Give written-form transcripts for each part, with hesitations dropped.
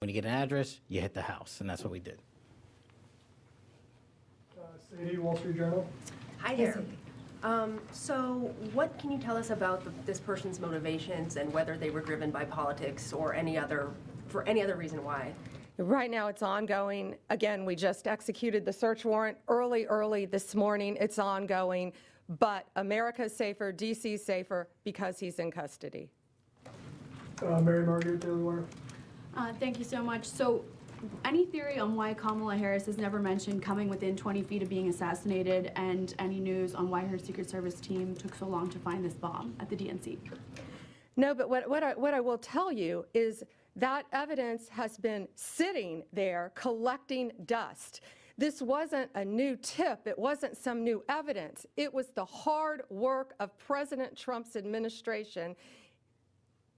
When you get an address, you hit the house, and that's what we did. Sadie, Wall Street Journal. Hi there. So what can you tell us about this person's motivations and whether they were driven by politics or for any other reason why? Right now it's ongoing. Again, we just executed the search warrant early this morning. It's ongoing, but America's safer, DC's safer because he's in custody. Mary Margaret, Daily Wire. Thank you so much. So, any theory on why Kamala Harris has never mentioned coming within 20 feet of being assassinated, and any news on why her Secret Service team took so long to find this bomb at the DNC? No, but what I will tell you is that evidence has been sitting there collecting dust. This wasn't a new tip. It wasn't some new evidence. It was the hard work of President Trump's administration,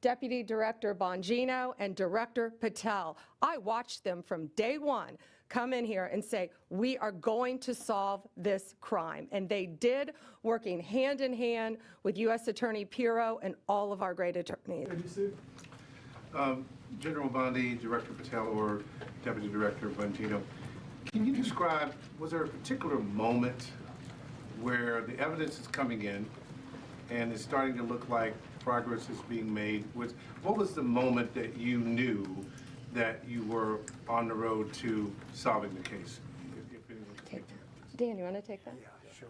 Deputy Director Bongino and Director Patel. I watched them from day one come in here and say, we are going to solve this crime. And they did, working hand in hand with U.S. Attorney Pirro and all of our great attorneys. General Bondi, Director Patel, or Deputy Director Bongino, can you describe, was there a particular moment where the evidence is coming in and it's starting to look like progress is being made? What was the moment that you knew that you were on the road to solving the case? Dan, you want to take that? Yeah, sure.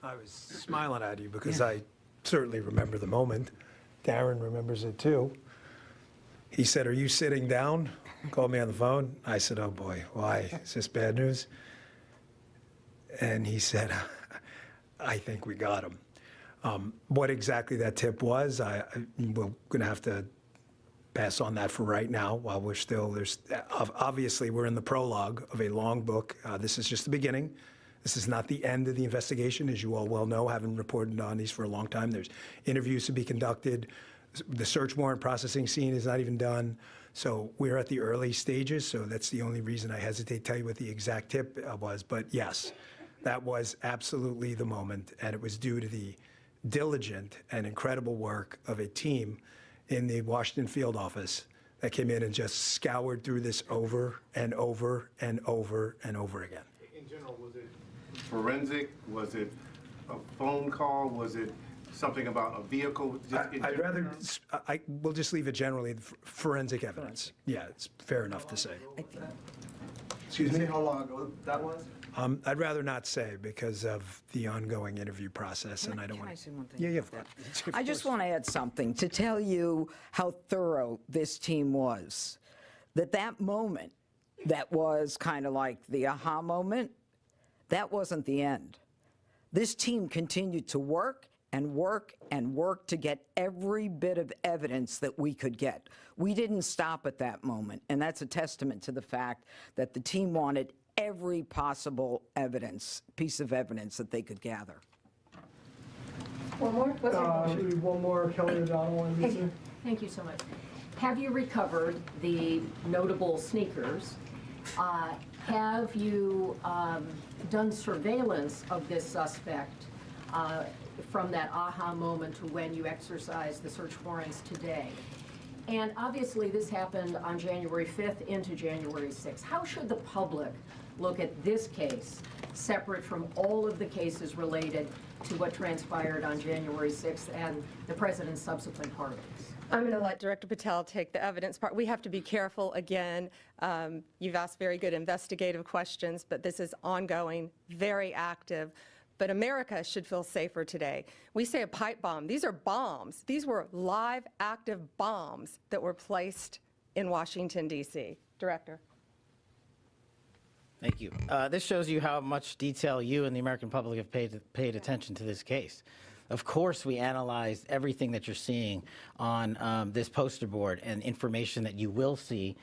I was smiling at you because I certainly remember the moment. Darren remembers it too. He said, "Are you sitting down?" Called me on the phone. I said, "Oh boy, why? Is this bad news?" And he said, "I think we got him." What exactly that tip was, we're going to have to pass on that for right now while we're still, obviously we're in the prologue of a long book. This is just the beginning. This is not the end of the investigation, as you all well know, having reported on these for a long time. There's interviews to be conducted. The search warrant processing scene is not even done. So we're at the early stages, so that's the only reason I hesitate to tell you what the exact tip was. But yes, that was absolutely the moment, and it was due to the diligent and incredible work of a team in the Washington field office that came in and just scoured through this over and over and over and over again. In general, was it forensic? Was it a phone call? Was it something about a vehicle? We'll just leave it generally forensic evidence. Yeah, it's fair enough to say. Excuse me, how long ago that was? I'd rather not say because of the ongoing interview process, and I don't want to. Can I say one thing? Yeah, of course. I just want to add something to tell you how thorough this team was. That moment that was kind of like the aha moment, that wasn't the end. This team continued to work and work and work to get every bit of evidence that we could get. We didn't stop at that moment, and that's a testament to the fact that the team wanted every possible piece of evidence that they could gather. One more, Kelly O'Donnell, NBC. Thank you so much. Have you recovered the notable sneakers? Have you done surveillance of this suspect from that aha moment to when you exercised the search warrants today? And obviously this happened on January 5th into January 6th. How should the public look at this case separate from all of the cases related to what transpired on January 6th and the president's subsequent pardons? I'm going to let Director Patel take the evidence part. We have to be careful again. You've asked very good investigative questions, but this is ongoing, very active. But America should feel safer today. We say a pipe bomb. These are bombs. These were live, active bombs that were placed in Washington, D.C. Director. Thank you. This shows you how much detail you and the American public have paid attention to this case. Of course, we analyzed everything that you're seeing on this poster board and information that you will see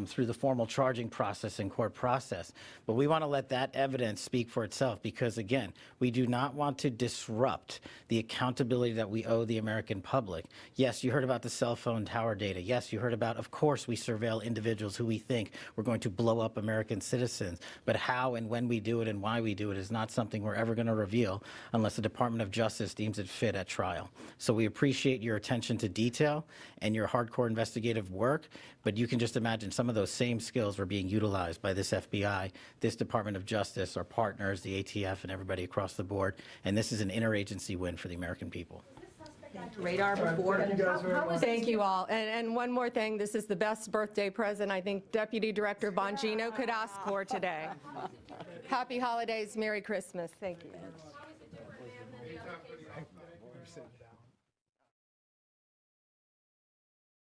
through the formal charging process and court process. But we want to let that evidence speak for itself because, again, we do not want to disrupt the accountability that we owe the American public. Yes, you heard about the cell phone tower data. Yes, you heard about, of course, we surveil individuals who we think we're going to blow up American citizens. But how and when we do it and why we do it is not something we're ever going to reveal unless the Department of Justice deems it fit at trial. So we appreciate your attention to detail and your hardcore investigative work, but you can just imagine some of those same skills were being utilized by this FBI, this Department of Justice, our partners, the ATF, and everybody across the board, and this is an interagency win for the American people. Radar before. Thank you guys very much. Thank you all. And one more thing, this is the best birthday present I think Deputy Director Bongino could ask for today. Happy holidays, Merry Christmas. Thank you.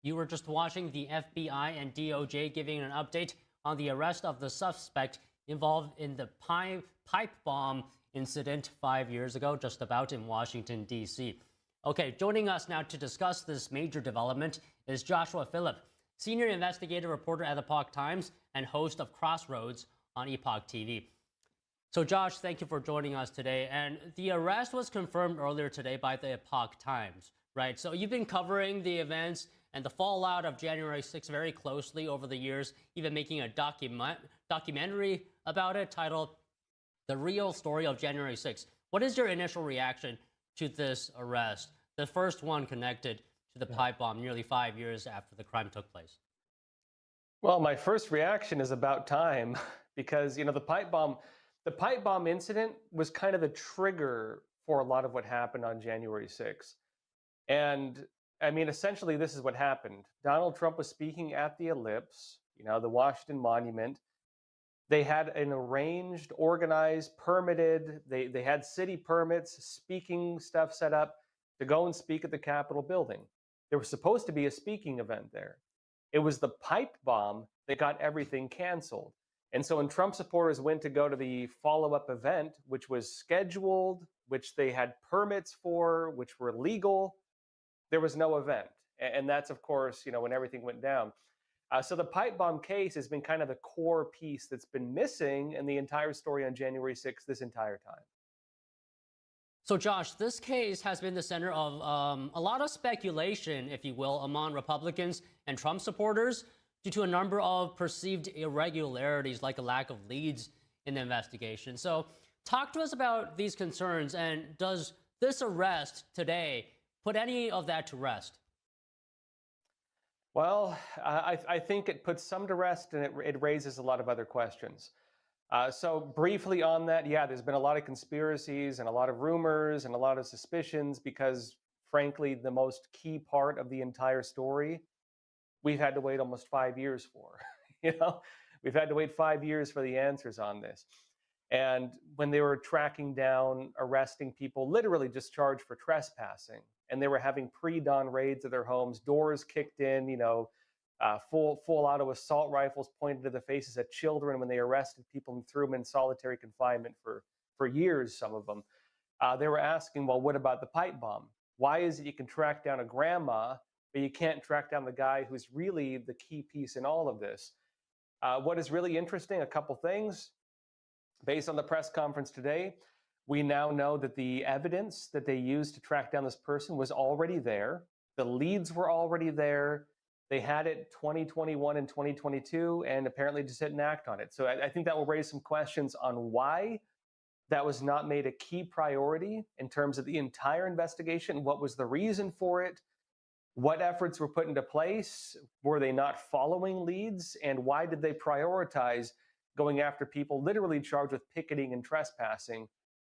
You were just watching the FBI and DOJ giving an update on the arrest of the suspect involved in the pipe bomb incident 5 years ago, just about in Washington, D.C. Okay, joining us now to discuss this major development is Joshua Phillip, senior investigative reporter at Epoch Times and host of Crossroads on Epoch TV. So Josh, thank you for joining us today. And the arrest was confirmed earlier today by the Epoch Times, right? So you've been covering the events and the fallout of January 6th very closely over the years, even making a documentary about it titled The Real Story of January 6th. What is your initial reaction to this arrest, the first one connected to the pipe bomb nearly 5 years after the crime took place? Well, my first reaction is about time because, you know, the pipe bomb incident was kind of the trigger for a lot of what happened on January 6th. And I mean, essentially, this is what happened. Donald Trump was speaking at the Ellipse, you know, the Washington Monument. They had an arranged, organized, permitted, they had city permits, speaking stuff set up to go and speak at the Capitol building. There was supposed to be a speaking event there. It was the pipe bomb that got everything canceled. And so when Trump supporters went to go to the follow-up event, which was scheduled, which they had permits for, which were legal, there was no event. And that's, of course, you know, when everything went down. So the pipe bomb case has been kind of the core piece that's been missing in the entire story on January 6th this entire time. So Josh, this case has been the center of a lot of speculation, if you will, among Republicans and Trump supporters due to a number of perceived irregularities like a lack of leads in the investigation. So talk to us about these concerns, and does this arrest today put any of that to rest? Well, I think it puts some to rest, and it raises a lot of other questions. So briefly on that, yeah, there's been a lot of conspiracies and a lot of rumors and a lot of suspicions because, frankly, the most key part of the entire story, we've had to wait almost 5 years for. You know, we've had to wait 5 years for the answers on this. And when they were tracking down, arresting people, literally just charged for trespassing, and they were having pre-dawn raids of their homes, doors kicked in, you know, full auto assault rifles pointed to the faces of children when they arrested people and threw them in solitary confinement for years, some of them. They were asking, well, what about the pipe bomb? Why is it you can track down a grandma, but you can't track down the guy who's really the key piece in all of this? What is really interesting, a couple things. Based on the press conference today, we now know that the evidence that they used to track down this person was already there. The leads were already there. They had it 2021 and 2022, and apparently just didn't act on it. So I think that will raise some questions on why that was not made a key priority in terms of the entire investigation. What was the reason for it? What efforts were put into place? Were they not following leads? And why did they prioritize going after people literally charged with picketing and trespassing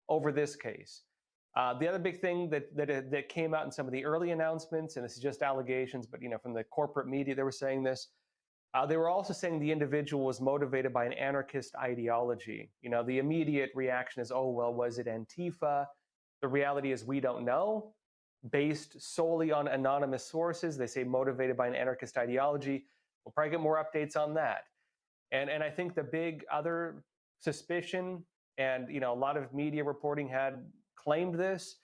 over this case? The other big thing that came out in some of the early announcements, and this is just allegations, but you know, from the corporate media, they were saying this. They were also saying the individual was motivated by an anarchist ideology. You know, the immediate reaction is, oh, well, was it Antifa? The reality is we don't know. Based solely on anonymous sources, they say motivated by an anarchist ideology. We'll probably get more updates on that. And I think the big other suspicion, and you know, a lot of media reporting had claimed this.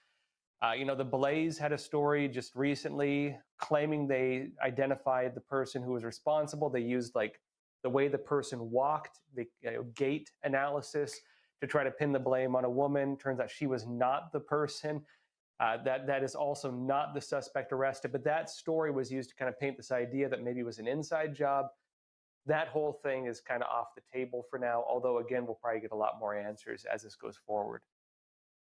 You know, the Blaze had a story just recently claiming they identified the person who was responsible. They used like the way the person walked, the gait analysis to try to pin the blame on a woman. Turns out she was not the person. That is also not the suspect arrested. But that story was used to kind of paint this idea that maybe it was an inside job. That whole thing is kind of off the table for now, although, again, we'll probably get a lot more answers as this goes forward.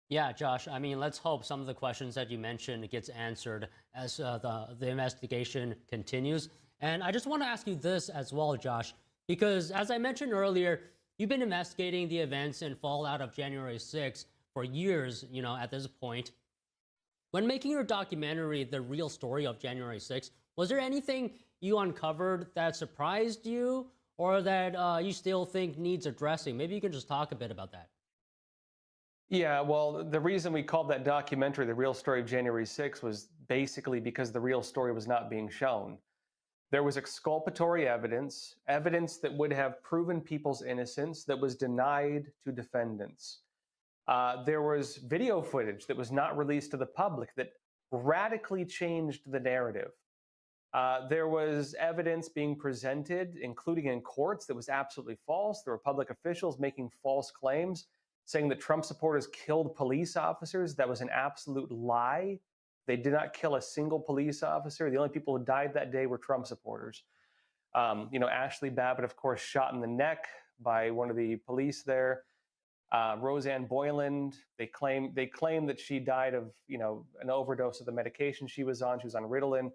Yeah, Josh, I mean, let's hope some of the questions that you mentioned gets answered as the investigation continues. And I just want to ask you this as well, Josh, because as I mentioned earlier, you've been investigating the events and fallout of January 6th for years, at this point. When making your documentary, The Real Story of January 6th, was there anything you uncovered that surprised you or that you still think needs addressing? Maybe you can just talk a bit about that. Yeah, well, the reason we called that documentary The Real Story of January 6th was basically because the real story was not being shown. There was exculpatory evidence, evidence that would have proven people's innocence that was denied to defendants. There was video footage that was not released to the public that radically changed the narrative. There was evidence being presented, including in courts, that was absolutely false. There were public officials making false claims, saying that Trump supporters killed police officers. That was an absolute lie. They did not kill a single police officer. The only people who died that day were Trump supporters. Ashley Babbitt, of course, shot in the neck by one of the police there. Roseanne Boyland, they claim that she died of an overdose of the medication she was on. She was on Ritalin.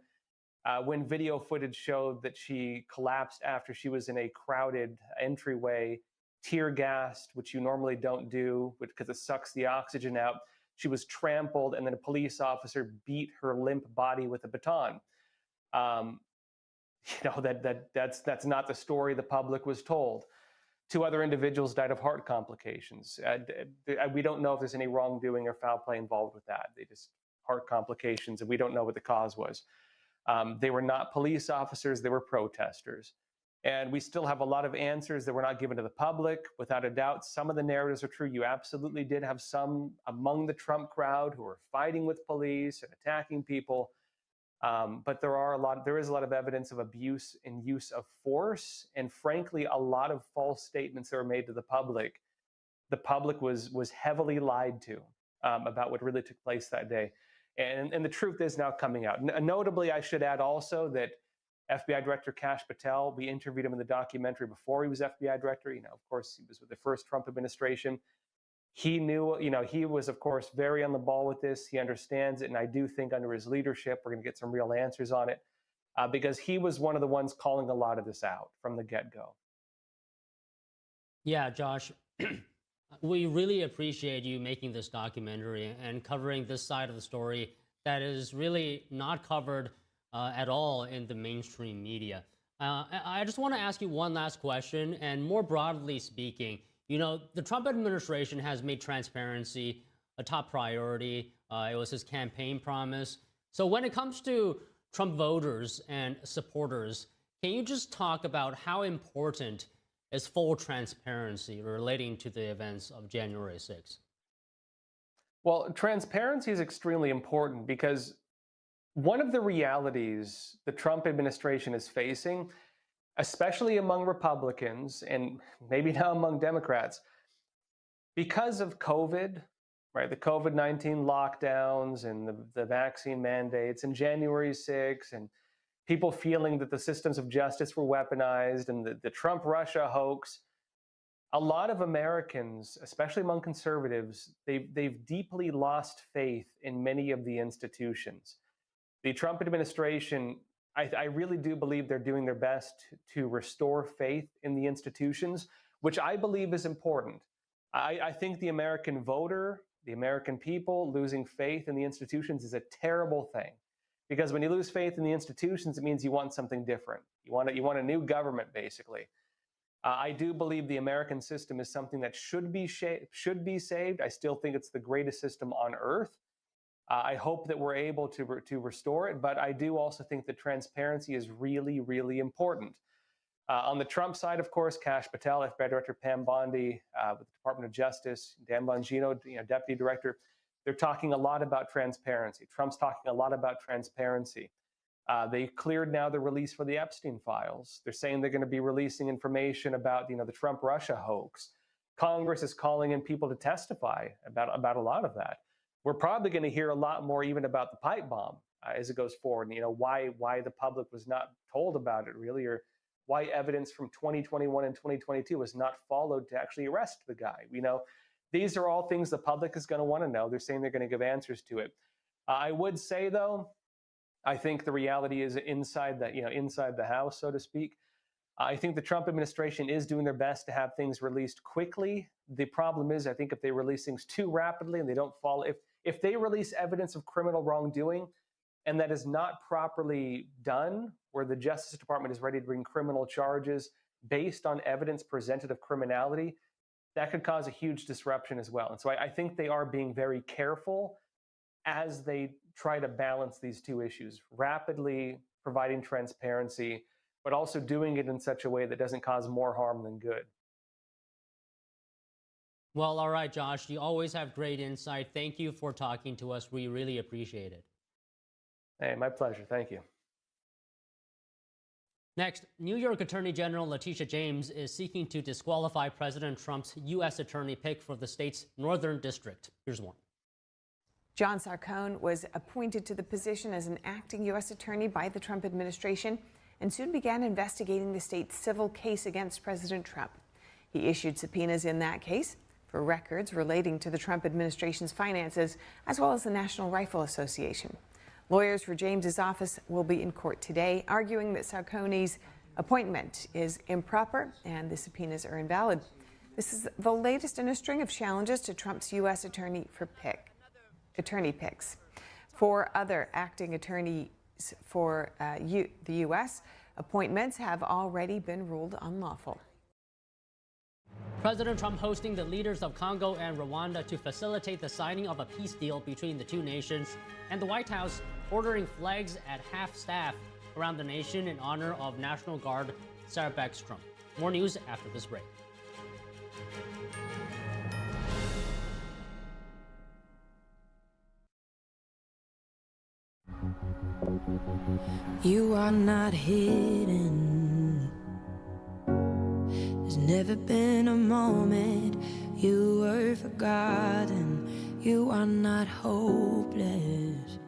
When video footage showed that she collapsed after she was in a crowded entryway, tear gassed, which you normally don't do because it sucks the oxygen out. She was trampled, and then a police officer beat her limp body with a baton. That's not the story the public was told. 2 other individuals died of heart complications. We don't know if there's any wrongdoing or foul play involved with that. They just heart complications, and we don't know what the cause was. They were not police officers, they were protesters. And we still have a lot of answers that were not given to the public. Without a doubt, some of the narratives are true. You absolutely did have some among the Trump crowd who were fighting with police and attacking people. But there is a lot of evidence of abuse and use of force, and frankly, a lot of false statements that were made to the public. The public was heavily lied to about what really took place that day. And the truth is now coming out. Notably, I should add also that FBI Director Kash Patel, we interviewed him in the documentary before he was FBI Director. Of course, he was with the first Trump administration. He knew, he was, of course, very on the ball with this. He understands it. And I do think under his leadership, we're going to get some real answers on it because he was one of the ones calling a lot of this out from the get-go. Yeah, Josh, we really appreciate you making this documentary and covering this side of the story that is really not covered at all in the mainstream media. I just want to ask you one last question, and more broadly speaking, the Trump administration has made transparency a top priority. It was his campaign promise. So when it comes to Trump voters and supporters, can you just talk about how important is full transparency relating to the events of January 6th? Well, transparency is extremely important because one of the realities the Trump administration is facing, especially among Republicans and maybe now among Democrats, because of COVID, right? The COVID-19 lockdowns and the vaccine mandates and January 6th and people feeling that the systems of justice were weaponized and the Trump-Russia hoax, a lot of Americans, especially among conservatives, they've deeply lost faith in many of the institutions. The Trump administration, I really do believe they're doing their best to restore faith in the institutions, which I believe is important. I think the American voter, the American people losing faith in the institutions is a terrible thing. Because when you lose faith in the institutions, it means you want something different. You want a new government, basically. I do believe the American system is something that should be saved. I still think it's the greatest system on earth. I hope that we're able to restore it, but I do also think that transparency is really, really important. On the Trump side, of course, Kash Patel, FBI Director Pam Bondi, with the Department of Justice, Dan Bongino, Deputy Director, they're talking a lot about transparency. Trump's talking a lot about transparency. They cleared now the release for the Epstein files. They're saying they're going to be releasing information about, the Trump-Russia hoax. Congress is calling in people to testify about a lot of that. We're probably going to hear a lot more even about the pipe bomb as it goes forward. Why the public was not told about it really, or why evidence from 2021 and 2022 was not followed to actually arrest the guy. These are all things the public is going to want to know. They're saying they're going to give answers to it. I would say, though, I think the reality is inside the house, so to speak. I think the Trump administration is doing their best to have things released quickly. The problem is, I think if they release things too rapidly and they don't follow, if they release evidence of criminal wrongdoing and that is not properly done, where the Justice Department is ready to bring criminal charges based on evidence presented of criminality, that could cause a huge disruption as well. And so I think they are being very careful as they try to balance these two issues, rapidly providing transparency, but also doing it in such a way that doesn't cause more harm than good. Well, all right, Josh, you always have great insight. Thank you for talking to us. We really appreciate it. Hey, my pleasure. Thank you. Next, New York Attorney General Letitia James is seeking to disqualify President Trump's U.S. attorney pick for the state's Northern District. Here's more. John Sarcone was appointed to the position as an acting U.S. attorney by the Trump administration and soon began investigating the state's civil case against President Trump. He issued subpoenas in that case for records relating to the Trump administration's finances, as well as the National Rifle Association. Lawyers for James's office will be in court today, arguing that Sarcone's appointment is improper and the subpoenas are invalid. This is the latest in a string of challenges to Trump's U.S. attorney picks. 4 other acting attorneys for the U.S. appointments have already been ruled unlawful. President Trump hosting the leaders of Congo and Rwanda to facilitate the signing of a peace deal between the two nations, and the White House ordering flags at half-staff around the nation in honor of National Guard Sarah Beckstrom. More news after this break. You are not hidden. There's never been a moment you were forgotten. You are not hopeless.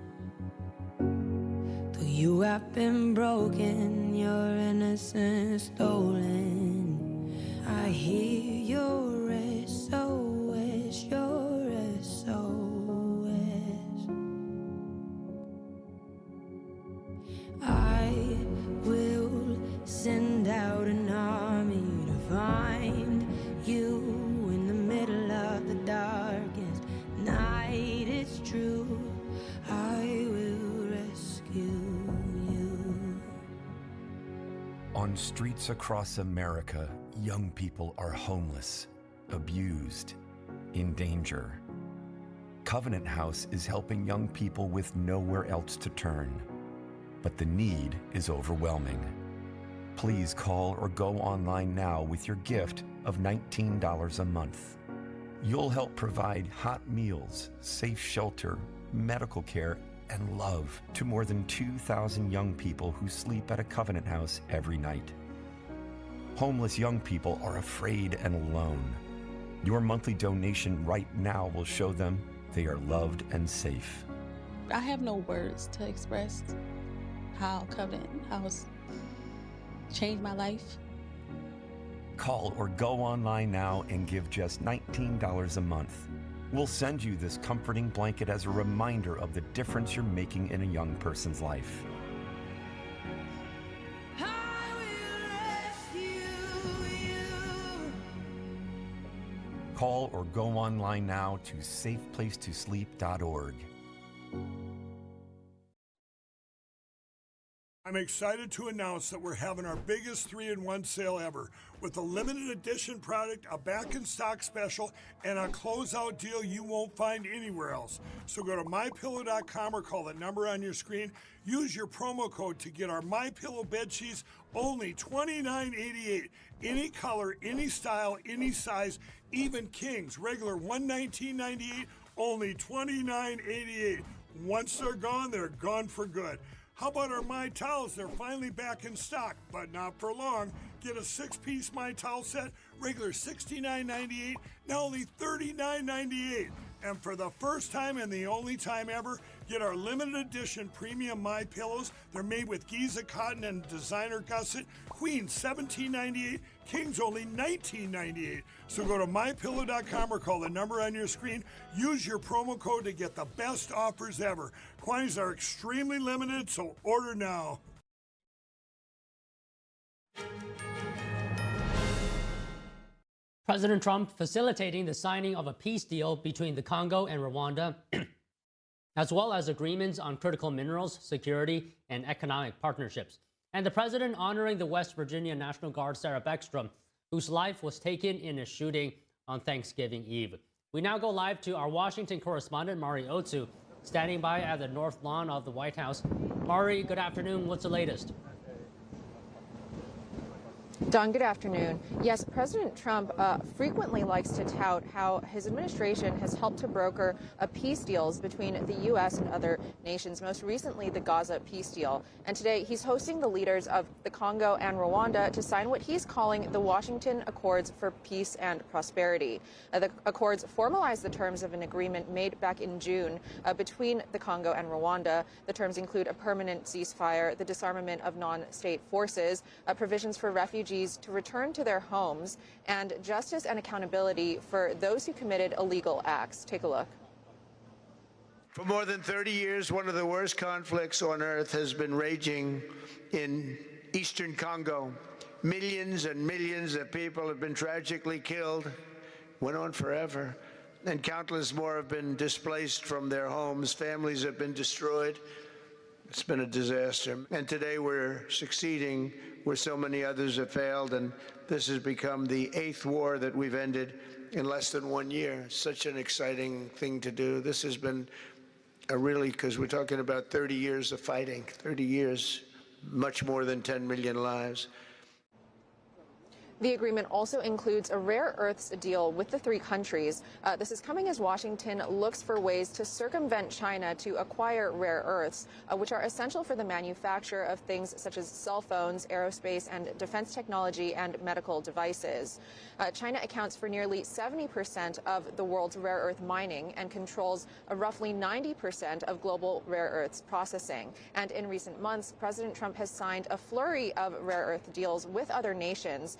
Though you have been broken, your innocence stolen. I hear your SOS, your SOS. I will send out an army to find you in the middle of the darkest night. It's true, I will rescue you. On streets across America, young people are homeless, abused, in danger. Covenant House is helping young people with nowhere else to turn. But the need is overwhelming. Please call or go online now with your gift of $19 a month. You'll help provide hot meals, safe shelter, medical care, and love to more than 2,000 young people who sleep at a Covenant House every night. Homeless young people are afraid and alone. Your monthly donation right now will show them they are loved and safe. I have no words to express how Covenant House changed my life. Call or go online now and give just $19 a month. We'll send you this comforting blanket as a reminder of the difference you're making in a young person's life. Call or go online now to safeplacetosleep.org. I'm excited to announce that we're having our biggest 3-in-1 sale ever with a limited edition product, a back in stock special, and a closeout deal you won't find anywhere else. So go to mypillow.com or call the number on your screen. Use your promo code to get our MyPillow bed sheets only $29.88. Any color, any style, any size, even kings, regular $119.98, only $29.88. Once they're gone for good. How about our My Towels? They're finally back in stock, but not for long. Get a 6-piece My Towel set, regular $69.98, now only $39.98. And for the first time and the only time ever, get our limited edition premium My Pillows. They're made with Giza cotton and designer gusset. Queens $17.98, Kings only $19.98. So go to mypillow.com or call the number on your screen. Use your promo code to get the best offers ever. Quantities are extremely limited, so order now. President Trump facilitating the signing of a peace deal between the Congo and Rwanda, as well as agreements on critical minerals, security, and economic partnerships. And the president honoring the West Virginia National Guard Sarah Beckstrom, whose life was taken in a shooting on Thanksgiving Eve. We now go live to our Washington correspondent, Mari Otsu, standing by at the North Lawn of the White House. Mari, good afternoon. What's the latest? Don, good afternoon. Yes, President Trump frequently likes to tout how his administration has helped to broker peace deals between the U.S. and other nations, most recently the Gaza peace deal. And today he's hosting the leaders of the Congo and Rwanda to sign what he's calling the Washington Accords for Peace and Prosperity. The accords formalize the terms of an agreement made back in June between the Congo and Rwanda. The terms include a permanent ceasefire, the disarmament of non-state forces, provisions for refugees to return to their homes, and justice and accountability for those who committed illegal acts. Take a look. For more than 30 years, one of the worst conflicts on earth has been raging in eastern Congo. Millions and millions of people have been tragically killed, went on forever, and countless more have been displaced from their homes. Families have been destroyed. It's been a disaster. And today we're succeeding where so many others have failed, and this has become the 8th war that we've ended in less than 1 year. Such an exciting thing to do. This has been a really, because we're talking about 30 years of fighting, 30 years, much more than 10 million lives. The agreement also includes a rare earths deal with the three countries. This is coming as Washington looks for ways to circumvent China to acquire rare earths, which are essential for the manufacture of things such as cell phones, aerospace and defense technology, and medical devices. China accounts for nearly 70% of the world's rare earth mining and controls roughly 90% of global rare earths processing. And in recent months, President Trump has signed a flurry of rare earth deals with other nations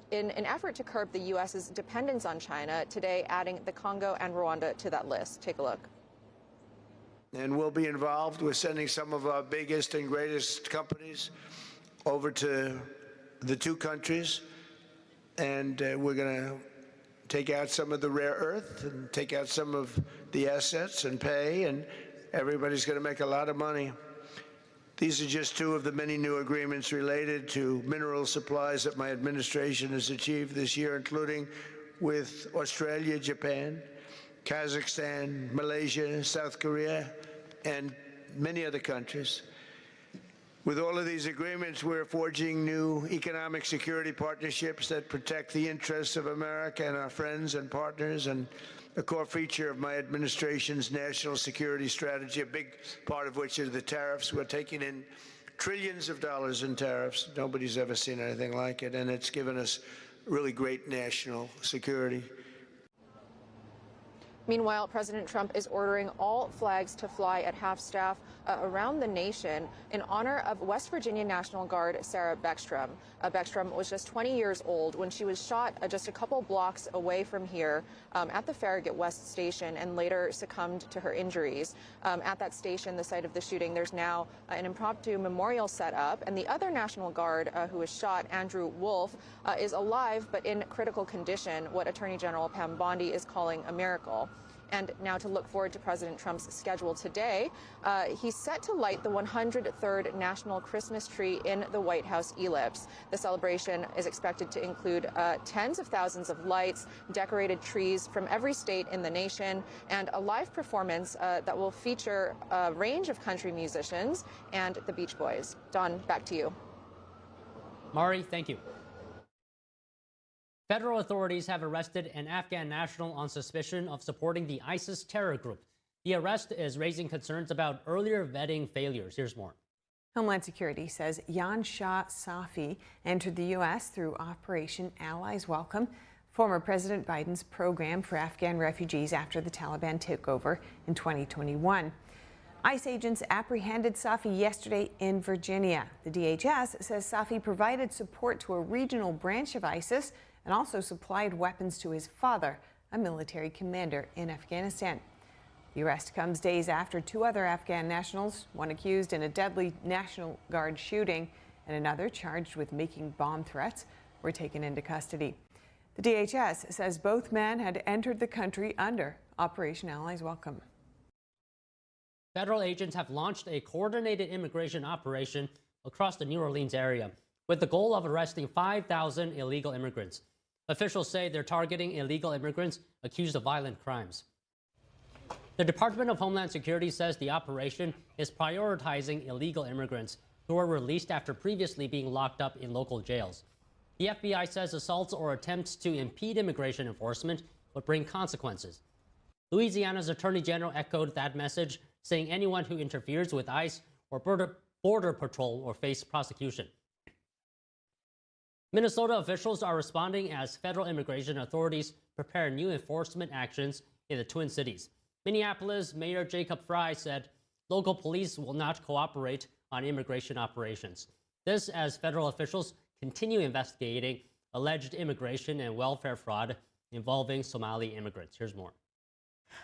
in an effort to curb the U.S.'s dependence on China, today adding the Congo and Rwanda to that list. Take a look. And we'll be involved. We're sending some of our biggest and greatest companies over to the two countries, and we're going to take out some of the rare earth and take out some of the assets and pay, and everybody's going to make a lot of money. These are just two of the many new agreements related to mineral supplies that my administration has achieved this year, including with Australia, Japan, Kazakhstan, Malaysia, South Korea, and many other countries. With all of these agreements, we're forging new economic security partnerships that protect the interests of America and our friends and partners, and a core feature of my administration's national security strategy, a big part of which is the tariffs. We're taking in trillions of dollars in tariffs. Nobody's ever seen anything like it, and it's given us really great national security. Meanwhile, President Trump is ordering all flags to fly at half-staff around the nation in honor of West Virginia National Guard Sarah Beckstrom. Beckstrom was just 20 years old when she was shot just a couple blocks away from here at the Farragut West station, and later succumbed to her injuries. At that station, the site of the shooting, there's now an impromptu memorial set up, and the other National Guard who was shot, Andrew Wolf, is alive but in critical condition, what Attorney General Pam Bondi is calling a miracle. And now to look forward to President Trump's schedule today, he's set to light the 103rd National Christmas Tree in the White House ellipse. The celebration is expected to include tens of thousands of lights, decorated trees from every state in the nation, and a live performance that will feature a range of country musicians and the Beach Boys. Don, back to you. Mari, thank you. Federal authorities have arrested an Afghan national on suspicion of supporting the ISIS terror group. The arrest is raising concerns about earlier vetting failures. Here's more. Homeland Security says Yan Shah Safi entered the U.S. through Operation Allies Welcome, former President Biden's program for Afghan refugees after the Taliban took over in 2021. ICE agents apprehended Safi yesterday in Virginia. The DHS says Safi provided support to a regional branch of ISIS and also supplied weapons to his father, a military commander in Afghanistan. The arrest comes days after two other Afghan nationals, one accused in a deadly National Guard shooting and another charged with making bomb threats, were taken into custody. The DHS says both men had entered the country under Operation Allies Welcome. Federal agents have launched a coordinated immigration operation across the New Orleans area with the goal of arresting 5,000 illegal immigrants. Officials say they're targeting illegal immigrants accused of violent crimes. The Department of Homeland Security says the operation is prioritizing illegal immigrants who were released after previously being locked up in local jails. The FBI says assaults or attempts to impede immigration enforcement would bring consequences. Louisiana's Attorney General echoed that message, saying anyone who interferes with ICE or Border Patrol will face prosecution. Minnesota officials are responding as federal immigration authorities prepare new enforcement actions in the Twin Cities. Minneapolis Mayor Jacob Frey said local police will not cooperate on immigration operations. This as federal officials continue investigating alleged immigration and welfare fraud involving Somali immigrants. Here's more.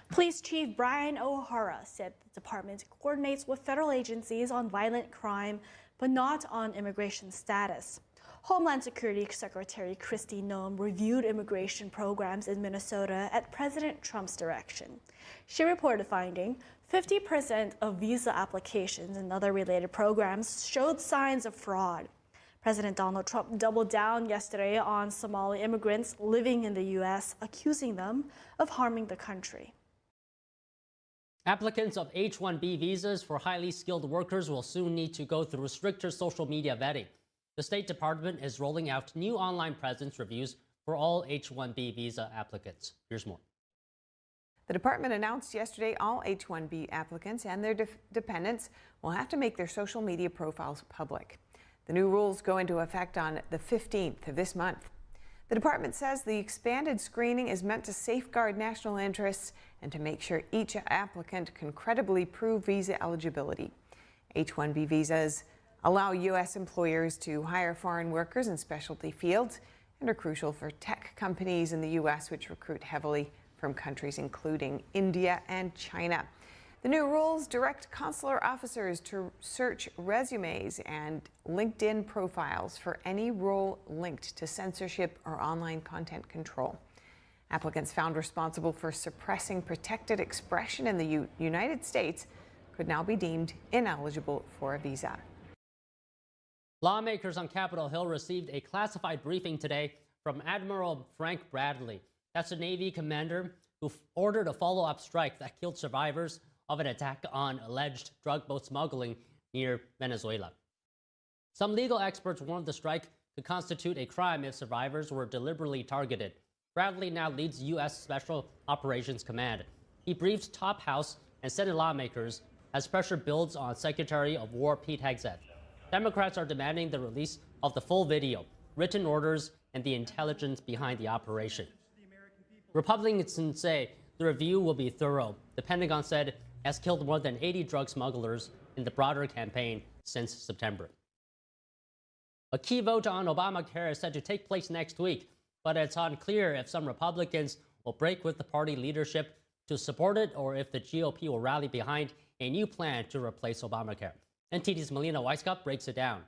Police Chief Brian O'Hara said the department coordinates with federal agencies on violent crime, but not on immigration status. Homeland Security Secretary Kristi Noem reviewed immigration programs in Minnesota at President Trump's direction. She reported finding 50% of visa applications and other related programs showed signs of fraud. President Donald Trump doubled down yesterday on Somali immigrants living in the U.S., accusing them of harming the country. Applicants of H-1B visas for highly skilled workers will soon need to go through stricter social media vetting. The State Department is rolling out new online presence reviews for all H-1B visa applicants. Here's more. The department announced yesterday all H-1B applicants and their dependents will have to make their social media profiles public. The new rules go into effect on the 15th of this month. The department says the expanded screening is meant to safeguard national interests and to make sure each applicant can credibly prove visa eligibility. H-1B visas allow U.S. employers to hire foreign workers in specialty fields and are crucial for tech companies in the U.S., which recruit heavily from countries including India and China. The new rules direct consular officers to search resumes and LinkedIn profiles for any role linked to censorship or online content control. Applicants found responsible for suppressing protected expression in the United States could now be deemed ineligible for a visa. Lawmakers on Capitol Hill received a classified briefing today from Admiral Frank Bradley. That's the Navy commander who ordered a follow-up strike that killed survivors of an attack on alleged drug boat smuggling near Venezuela. Some legal experts warned the strike could constitute a crime if survivors were deliberately targeted. Bradley now leads U.S. Special Operations Command. He briefed top House and Senate lawmakers as pressure builds on Secretary of War Pete Hegseth. Democrats are demanding the release of the full video, written orders, and the intelligence behind the operation. Republicans say the review will be thorough. The Pentagon said has killed more than 80 drug smugglers in the broader campaign since September. A key vote on Obamacare is set to take place next week, but it's unclear if some Republicans will break with the party leadership to support it or if the GOP will rally behind a new plan to replace Obamacare. NTD's Melina Weisskopf breaks it down.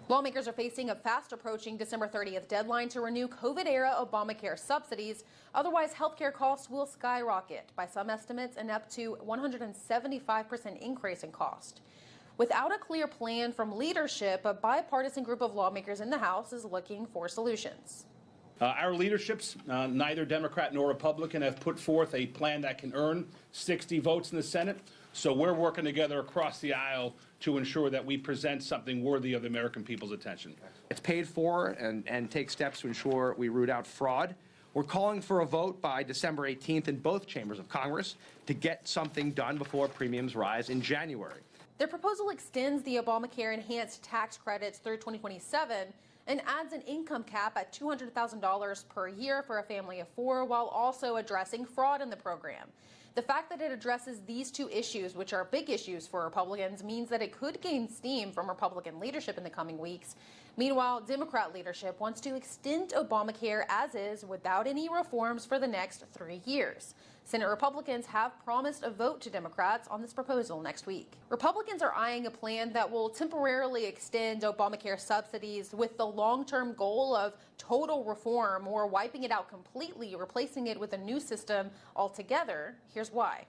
Lawmakers are facing a fast-approaching December 30th deadline to renew COVID-era Obamacare subsidies. Otherwise, healthcare costs will skyrocket, by some estimates, an up to 175% increase in cost. Without a clear plan from leadership, a bipartisan group of lawmakers in the House is looking for solutions. Our leaderships, neither Democrat nor Republican, have put forth a plan that can earn 60 votes in the Senate. So we're working together across the aisle to ensure that we present something worthy of the American people's attention. It's paid for and take steps to ensure we root out fraud. We're calling for a vote by December 18th in both chambers of Congress to get something done before premiums rise in January. Their proposal extends the Obamacare enhanced tax credits through 2027 and adds an income cap at $200,000 per year for a family of 4, while also addressing fraud in the program. The fact that it addresses these two issues, which are big issues for Republicans, means that it could gain steam from Republican leadership in the coming weeks. Meanwhile, Democrat leadership wants to extend Obamacare as is without any reforms for the next 3 years. Senate Republicans have promised a vote to Democrats on this proposal next week. Republicans are eyeing a plan that will temporarily extend Obamacare subsidies with the long-term goal of total reform or wiping it out completely, replacing it with a new system altogether. Here's why.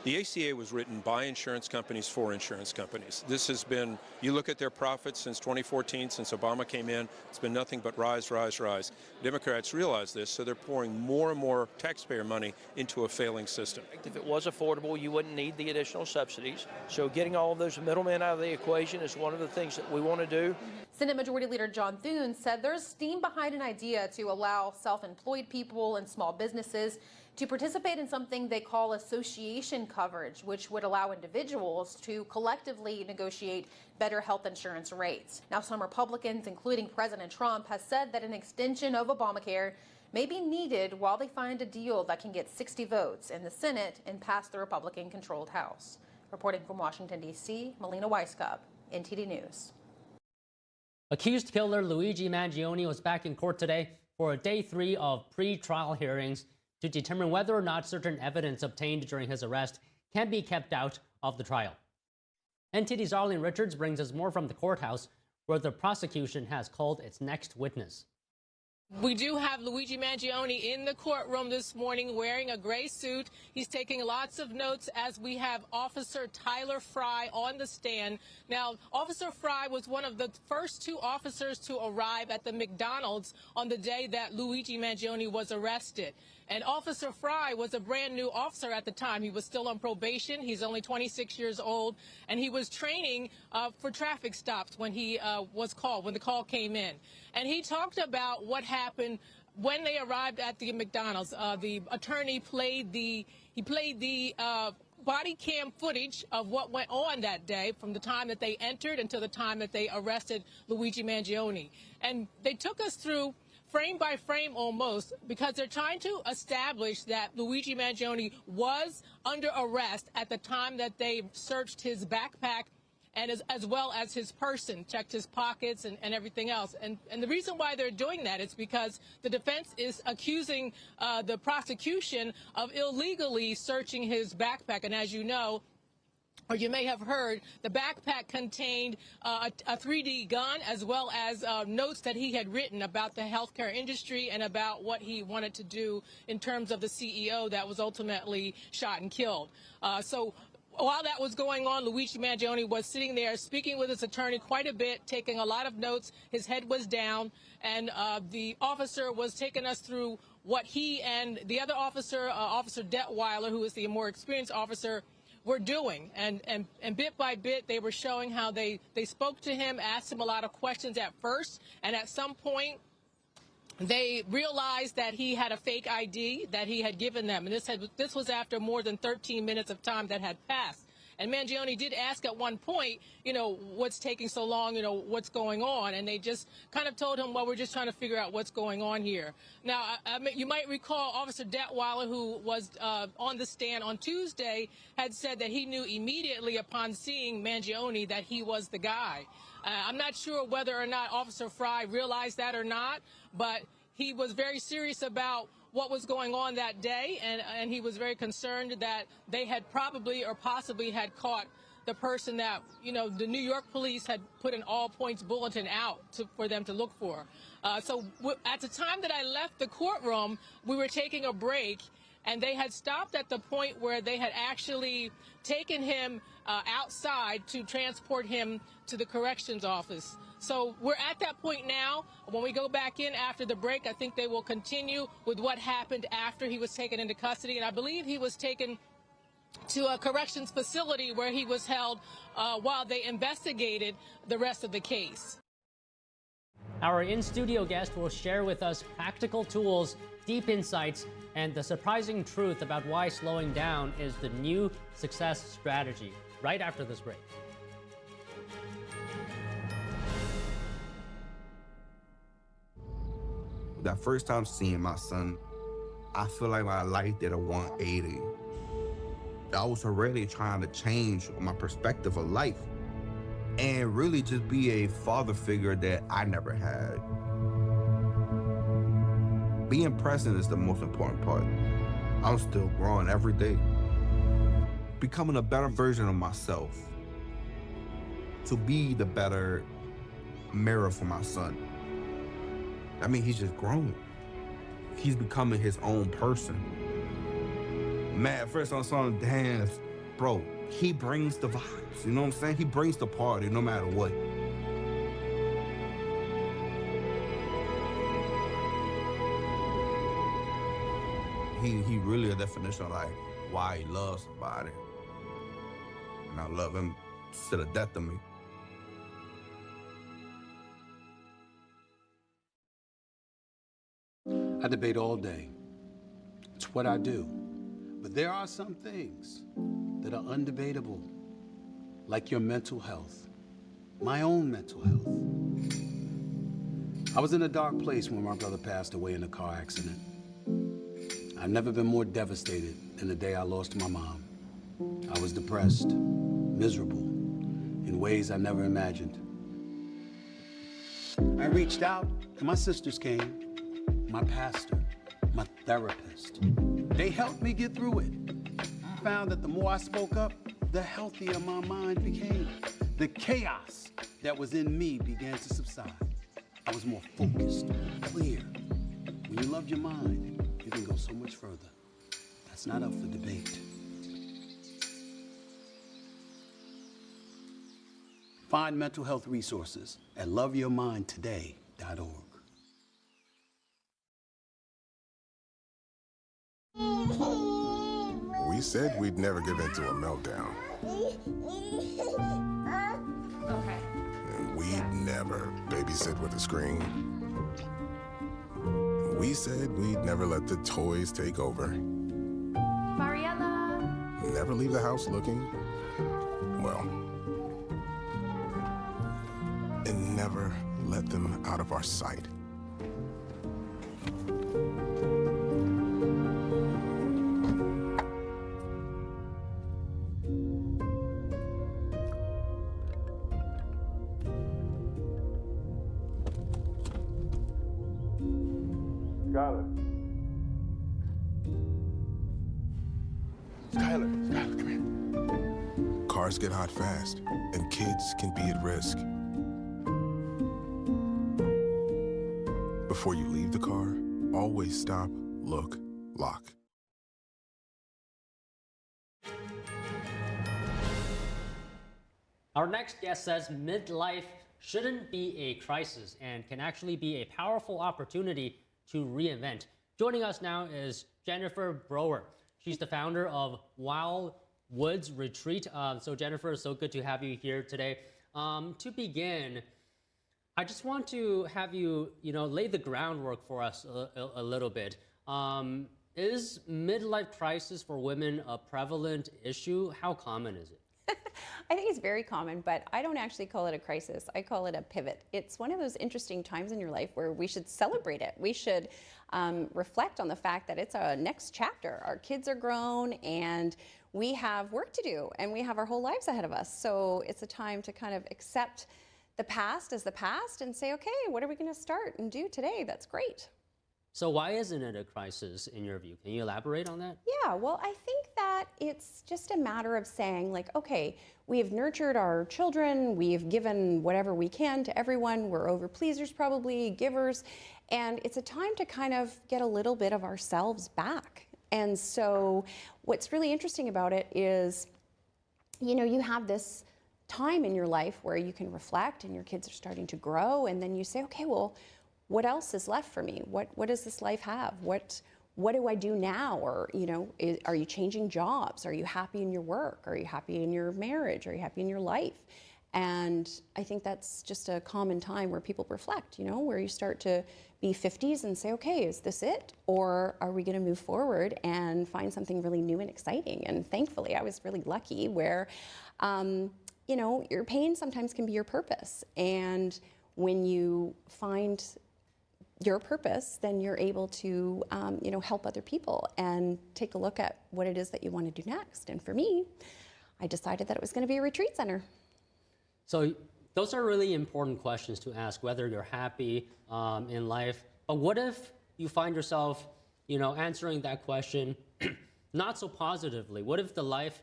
The ACA was written by insurance companies for insurance companies. This has been, you look at their profits since 2014, since Obama came in, it's been nothing but rise, rise, rise. Democrats realize this, so they're pouring more and more taxpayer money into a failing system. If it was affordable, you wouldn't need the additional subsidies. So getting all of those middlemen out of the equation is one of the things that we want to do. Senate Majority Leader John Thune said there's steam behind an idea to allow self-employed people and small businesses to participate in something they call association coverage, which would allow individuals to collectively negotiate better health insurance rates. Now, some Republicans, including President Trump, has said that an extension of Obamacare may be needed while they find a deal that can get 60 votes in the Senate and pass the Republican-controlled House. Reporting from Washington, D.C., Melina Weisskopf, NTD News. Accused killer Luigi Mangione was back in court today for day 3 of pre-trial hearings to determine whether or not certain evidence obtained during his arrest can be kept out of the trial. NTD's Arlene Richards brings us more from the courthouse, where the prosecution has called its next witness. We do have Luigi Mangione in the courtroom this morning wearing a gray suit. He's taking lots of notes as we have Officer Tyler Fry on the stand. Now, Officer Fry was one of the first 2 officers to arrive at the McDonald's on the day that Luigi Mangione was arrested. And Officer Fry was a brand new officer at the time. He was still on probation. He's only 26 years old, and he was training for traffic stops when he was called, when the call came in. And he talked about what happened when they arrived at the McDonald's. The attorney played the body cam footage of what went on that day from the time that they entered until the time that they arrested Luigi Mangione. And they took us through frame by frame almost, because they're trying to establish that Luigi Mangione was under arrest at the time that they searched his backpack and as well as his person, checked his pockets and everything else. And the reason why they're doing that is because the defense is accusing the prosecution of illegally searching his backpack. And as you know, or you may have heard, the backpack contained a 3D gun, as well as notes that he had written about the healthcare industry and about what he wanted to do in terms of the CEO that was ultimately shot and killed. So while that was going on, Luigi Mangione was sitting there speaking with his attorney quite a bit, taking a lot of notes. His head was down, and the officer was taking us through what he and the other officer, Officer Detweiler, who is the more experienced officer, were doing. And bit by bit, they were showing how they spoke to him, asked him a lot of questions at first, and at some point, they realized that he had a fake ID that he had given them. And this was after more than 13 minutes of time that had passed. And Mangione did ask at one point, you know, what's taking so long, you know, what's going on? And they just kind of told him, well, we're just trying to figure out what's going on here. Now, you might recall Officer Detweiler, who was on the stand on Tuesday, had said that he knew immediately upon seeing Mangione that he was the guy. I'm not sure whether or not Officer Fry realized that or not, but he was very serious about what was going on that day, and he was very concerned that they had probably or possibly had caught the person that, you know, the New York police had put an all-points bulletin out for them to look for. So at the time that I left the courtroom, we were taking a break, and they had stopped at the point where they had actually taken him outside to transport him to the corrections office. So we're at that point now. When we go back in after the break, I think they will continue with what happened after he was taken into custody. And I believe he was taken to a corrections facility where he was held while they investigated the rest of the case. Our in-studio guest will share with us practical tools, deep insights, and the surprising truth about why slowing down is the new success strategy, right after this break. That first time seeing my son, I feel like my life did a 180. I was already trying to change my perspective of life and really just be a father figure that I never had. Being present is the most important part. I'm still growing every day. Becoming a better version of myself. To be the better mirror for my son. I mean, he's just grown. He's becoming his own person. Man, at first I saw him dance, bro, he brings the vibes, you know what I'm saying? He brings the party no matter what. He really a definition of like why he loves somebody. And I love him to the death of me. I debate all day. It's what I do. But there are some things that are undebatable, like your mental health, my own mental health. I was in a dark place when my brother passed away in a car accident. I've never been more devastated than the day I lost my mom. I was depressed, miserable, in ways I never imagined. I reached out, and my sisters came. My pastor, my therapist. They helped me get through it. I found that the more I spoke up, the healthier my mind became. The chaos that was in me began to subside. I was more focused, clear. When you love your mind, you can go so much further. That's not up for debate. Find mental health resources at loveyourmindtoday.org. We said we'd never give in to a meltdown. Okay. And we'd never babysit with a screen. We said we'd never let the toys take over. Mariella! Never leave the house looking, well, and never let them out of our sight. Skylar, come here. Cars get hot fast, and kids can be at risk. Before you leave the car, always stop, look, lock. Our next guest says midlife shouldn't be a crisis and can actually be a powerful opportunity to reinvent. Joining us now is Jennifer Brower. She's the founder of Wild Woods Retreat. So Jennifer, it's so good to have you here today. To begin, I just want to have you, lay the groundwork for us a little bit. Is midlife crisis for women a prevalent issue? How common is it? I think it's very common, but I don't actually call it a crisis. I call it a pivot. It's one of those interesting times in your life where we should celebrate it. We should reflect on the fact that it's a next chapter. Our kids are grown and we have work to do and we have our whole lives ahead of us. So it's a time to kind of accept the past as the past and say, okay, what are we going to start and do today? That's great. So why isn't it a crisis in your view? Can you elaborate on that? Yeah, well, I think that it's just a matter of saying like, okay, we have nurtured our children, we've given whatever we can to everyone, we're over pleasers probably, givers, and it's a time to kind of get a little bit of ourselves back. And so what's really interesting about it is, you have this time in your life where you can reflect and your kids are starting to grow, and then you say, okay, well, what else is left for me? What does this life have? What do I do now? Or, are you changing jobs? Are you happy in your work? Are you happy in your marriage? Are you happy in your life? And I think that's just a common time where people reflect, where you start to be 50s and say, okay, is this it? Or are we gonna move forward and find something really new and exciting? And thankfully, I was really lucky where, your pain sometimes can be your purpose. And when you find your purpose, then you're able to, help other people and take a look at what it is that you want to do next. And for me, I decided that it was going to be a retreat center. So those are really important questions to ask, whether you're happy in life. But what if you find yourself, answering that question not so positively? What if the life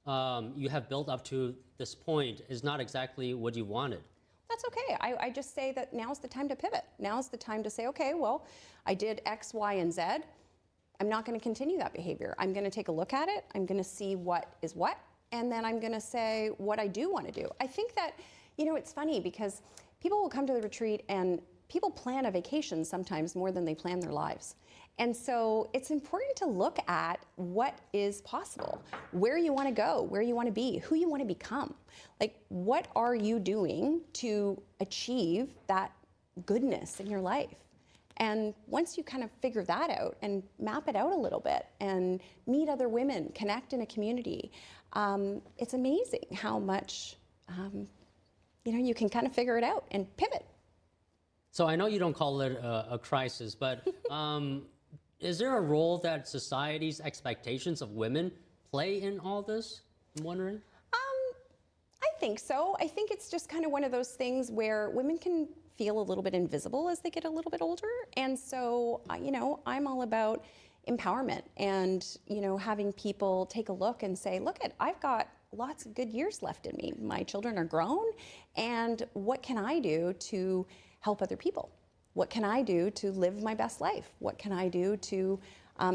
you have built up to this point is not exactly what you wanted? That's okay. I just say that now's the time to pivot. Now's the time to say, okay, well, I did X, Y, and Z. I'm not going to continue that behavior. I'm going to take a look at it. I'm going to see what is what. And then I'm going to say what I do want to do. I think that, it's funny because people will come to the retreat and people plan a vacation sometimes more than they plan their lives. And so it's important to look at what is possible, where you want to go, where you want to be, who you want to become. Like, what are you doing to achieve that goodness in your life? And once you kind of figure that out and map it out a little bit and meet other women, connect in a community, it's amazing how much, you can kind of figure it out and pivot. So I know you don't call it a crisis, but is there a role that society's expectations of women play in all this? I'm wondering. I think so. I think it's just kind of one of those things where women can feel a little bit invisible as they get a little bit older. And so, I'm all about empowerment and, having people take a look and say, look, I've got lots of good years left in me. My children are grown. And what can I do to help other people? What can I do to live my best life? What can I do to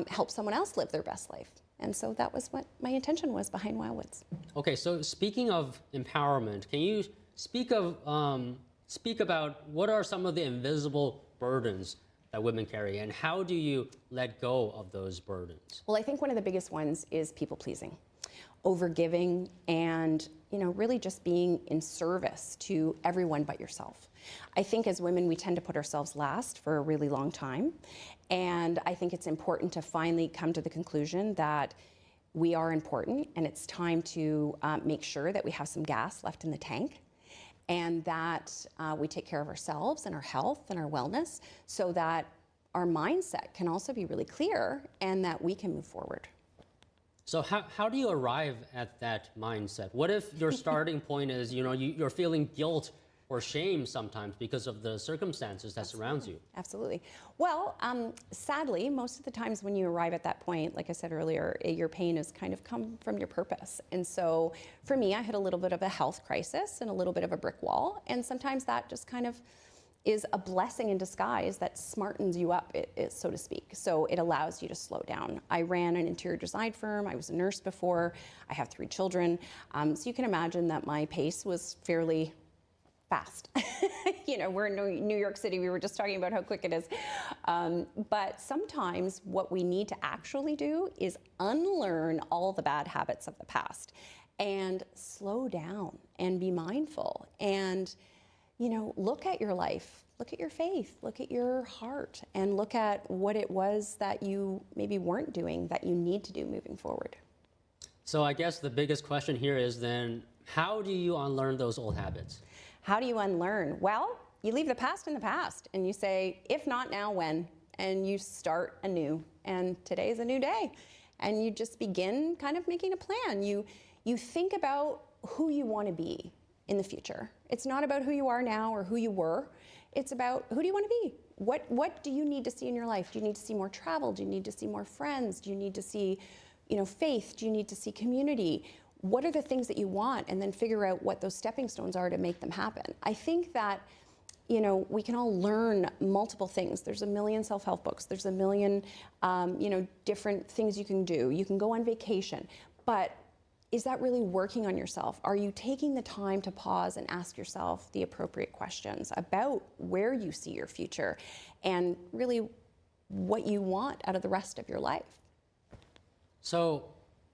help someone else live their best life? And so that was what my intention was behind Wildwoods. Okay, so speaking of empowerment, can you speak about what are some of the invisible burdens that women carry, and how do you let go of those burdens? Well, I think one of the biggest ones is people pleasing, overgiving, and really just being in service to everyone but yourself. I think as women, we tend to put ourselves last for a really long time. And I think it's important to finally come to the conclusion that we are important and it's time to make sure that we have some gas left in the tank and that we take care of ourselves and our health and our wellness so that our mindset can also be really clear and that we can move forward. So how do you arrive at that mindset? What if your starting point is, you're feeling guilt or shame sometimes because of the circumstances that surrounds you? Absolutely. Well, sadly, most of the times when you arrive at that point, like I said earlier, your pain has kind of come from your purpose. And so for me, I had a little bit of a health crisis and a little bit of a brick wall. And sometimes that just kind of is a blessing in disguise that smartens you up, so to speak. So it allows you to slow down. I ran an interior design firm. I was a nurse before. I have 3 children. So you can imagine that my pace was fairly fast. We're in New York City. We were just talking about how quick it is. But sometimes what we need to actually do is unlearn all the bad habits of the past and slow down and be mindful and look at your life, look at your faith, look at your heart, and look at what it was that you maybe weren't doing that you need to do moving forward. So I guess the biggest question here is then, how do you unlearn those old habits? How do you unlearn? Well, you leave the past in the past and you say, if not now, when? And you start anew. And today is a new day. And you just begin kind of making a plan. You think about who you want to be in the future. It's not about who you are now or who you were. It's about who do you want to be? What do you need to see in your life? Do you need to see more travel? Do you need to see more friends? Do you need to see, faith? Do you need to see community? What are the things that you want? And then figure out what those stepping stones are to make them happen. I think that, we can all learn multiple things. There's a million self-help books. There's a million, different things you can do. You can go on vacation, but is that really working on yourself? Are you taking the time to pause and ask yourself the appropriate questions about where you see your future and really what you want out of the rest of your life? So